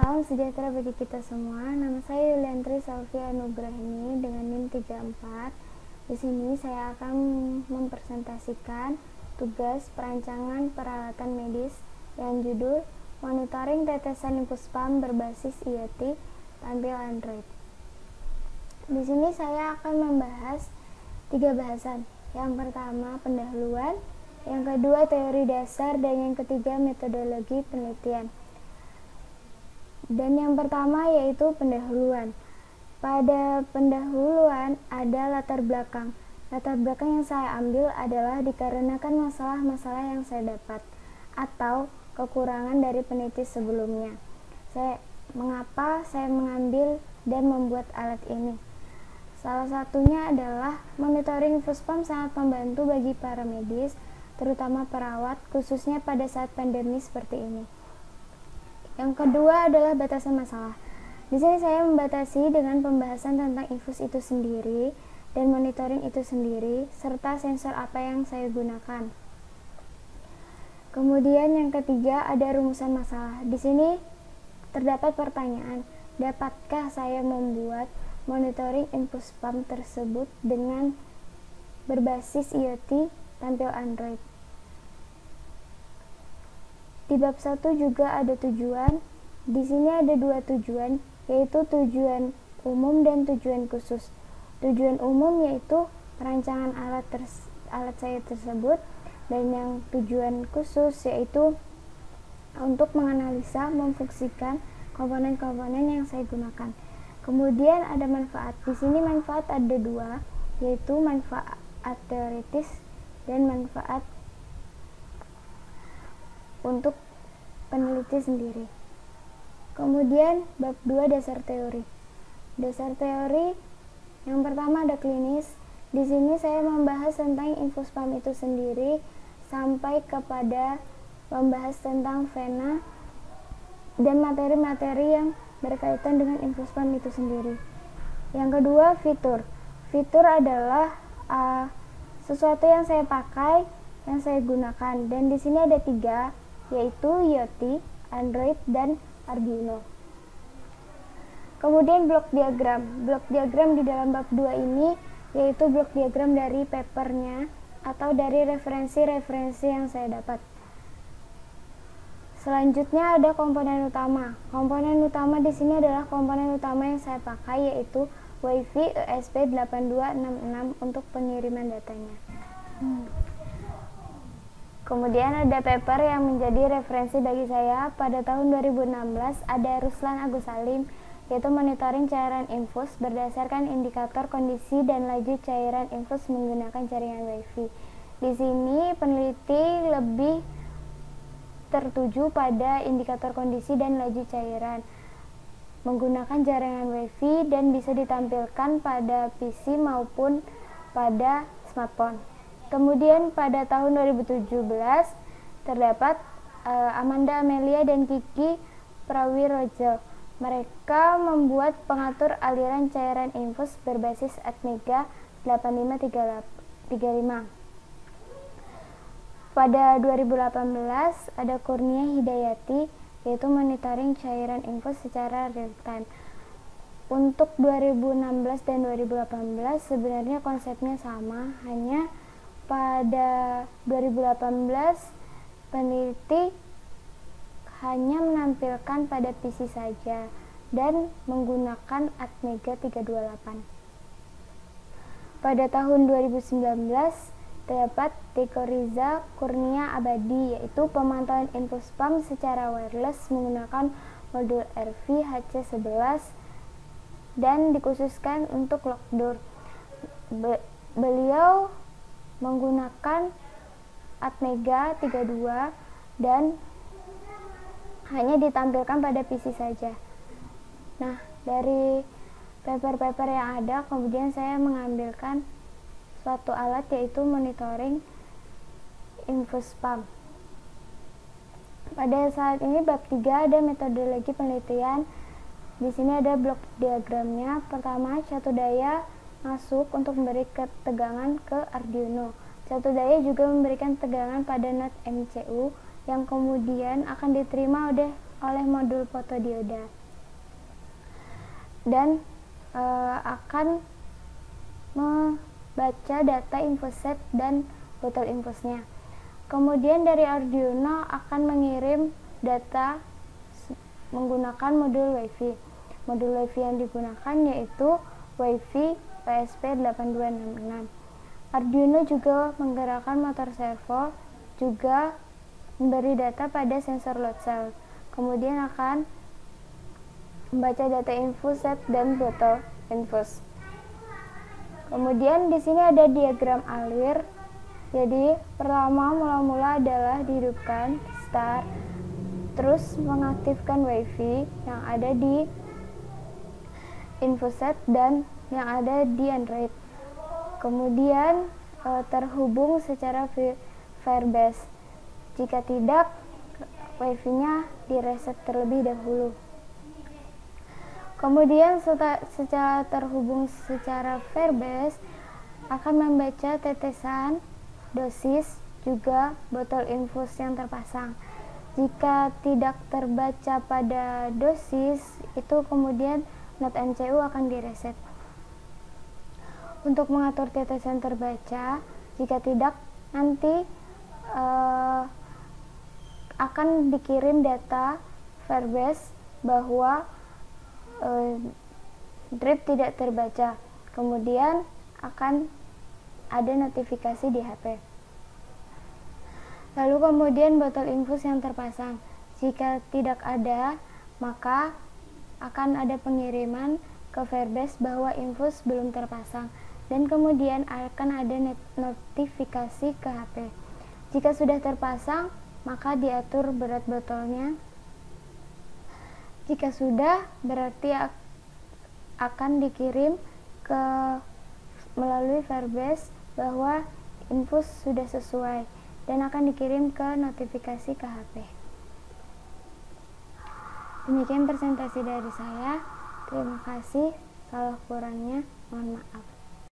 Salam sejahtera bagi kita semua. Nama saya Yuliantri Salvia Nugrahini dengan NIM 34. Di sini saya akan mempresentasikan tugas perancangan peralatan medis yang judul Monitoring Tetesan Infus Pump berbasis IoT tampil Android. Di sini saya akan membahas 3 bahasan. Yang pertama pendahuluan, yang kedua teori dasar, dan yang ketiga metodologi penelitian. Dan yang pertama yaitu pendahuluan. Pada pendahuluan ada latar belakang. Latar belakang yang saya ambil adalah dikarenakan masalah-masalah yang saya dapat atau kekurangan dari peneliti sebelumnya. Mengapa saya mengambil dan membuat alat ini? Salah satunya adalah monitoring infus pump sangat membantu bagi para medis, terutama perawat, khususnya pada saat pandemi seperti ini. Yang kedua adalah batasan masalah. Di sini saya membatasi dengan pembahasan tentang infus itu sendiri dan monitoring itu sendiri, serta sensor apa yang saya gunakan. Kemudian yang ketiga ada rumusan masalah. Di sini terdapat pertanyaan, dapatkah saya membuat monitoring infus pump tersebut dengan berbasis IoT tampil Android? Di bab 1 juga ada tujuan. Di sini ada 2 tujuan, yaitu tujuan umum dan tujuan khusus. Tujuan umum yaitu perancangan alat saya tersebut, dan yang tujuan khusus yaitu untuk menganalisa, memfungsikan komponen-komponen yang saya gunakan. Kemudian ada manfaat. Di sini manfaat ada 2, yaitu manfaat teoritis dan manfaat untuk peneliti sendiri. Kemudian bab 2 dasar teori. Dasar teori yang pertama ada klinis. Di sini saya membahas tentang infus pump itu sendiri sampai kepada membahas tentang vena dan materi-materi yang berkaitan dengan infus pump itu sendiri. Yang kedua fitur. Fitur adalah sesuatu yang saya pakai, yang saya gunakan, dan di sini ada 3, yaitu IoT, Android, dan Arduino. Kemudian blok diagram. Blok diagram di dalam bab 2 ini yaitu blok diagram dari papernya atau dari referensi-referensi yang saya dapat. Selanjutnya ada komponen utama. Komponen utama di sini adalah komponen utama yang saya pakai, yaitu Wi-Fi ESP8266 untuk pengiriman datanya. Kemudian ada paper yang menjadi referensi bagi saya pada tahun 2016, ada Ruslan Agus Salim, yaitu monitoring cairan infus berdasarkan indikator kondisi dan laju cairan infus menggunakan jaringan Wi-Fi. Di sini peneliti lebih tertuju pada indikator kondisi dan laju cairan menggunakan jaringan Wi-Fi dan bisa ditampilkan pada PC maupun pada smartphone. Kemudian pada tahun 2017 terdapat Amanda Amelia dan Kiki Prawirojo. Mereka membuat pengatur aliran cairan infus berbasis Atmega 8535. Pada 2018 ada Kurnia Hidayati, yaitu monitoring cairan infus secara real time. Untuk 2016 dan 2018 sebenarnya konsepnya sama, hanya pada 2018 peneliti hanya menampilkan pada PC saja dan menggunakan Atmega 328. Pada tahun 2019 terdapat Teko Riza Kurnia Abadi, yaitu pemantauan infus pump secara wireless menggunakan modul RV HC11 dan dikhususkan untuk lockdoor. Beliau menggunakan Atmega 32 dan hanya ditampilkan pada PC saja. Nah, dari paper-paper yang ada, kemudian saya mengambilkan suatu alat, yaitu monitoring infus pump. Pada saat ini bab 3 ada metodologi penelitian. Di sini ada blok diagramnya. Pertama, satu daya masuk untuk memberi ketegangan ke Arduino. Satu daya juga memberikan tegangan pada not MCU yang kemudian akan diterima oleh modul fotodioda dan akan membaca data infoset dan botol infusnya. Kemudian dari Arduino akan mengirim data menggunakan modul WiFi. Modul WiFi yang digunakan yaitu WiFi ESP8266. Arduino juga menggerakkan motor servo, juga memberi data pada sensor load cell. Kemudian akan membaca data infuset dan botol infus. Kemudian di sini ada diagram alir. Jadi pertama mula-mula adalah dihidupkan start, terus mengaktifkan WiFi yang ada di infuset dan yang ada di Android. Kemudian terhubung secara Firebase. Jika tidak, WiFi-nya direset terlebih dahulu. Kemudian setelah terhubung secara Firebase akan membaca tetesan, dosis, juga botol infus yang terpasang. Jika tidak terbaca pada dosis, itu kemudian node MCU akan direset. Untuk mengatur tetesan terbaca, jika tidak, nanti akan dikirim data Firebase bahwa drip tidak terbaca. Kemudian akan ada notifikasi di HP. Lalu kemudian botol infus yang terpasang. Jika tidak ada, maka akan ada pengiriman ke Firebase bahwa infus belum terpasang, dan kemudian akan ada notifikasi ke HP. Jika sudah terpasang, maka diatur berat botolnya. Jika sudah, berarti akan dikirim melalui Firebase bahwa infus sudah sesuai dan akan dikirim ke notifikasi ke HP. Demikian presentasi dari saya. Terima kasih. Salah kurangnya mohon maaf.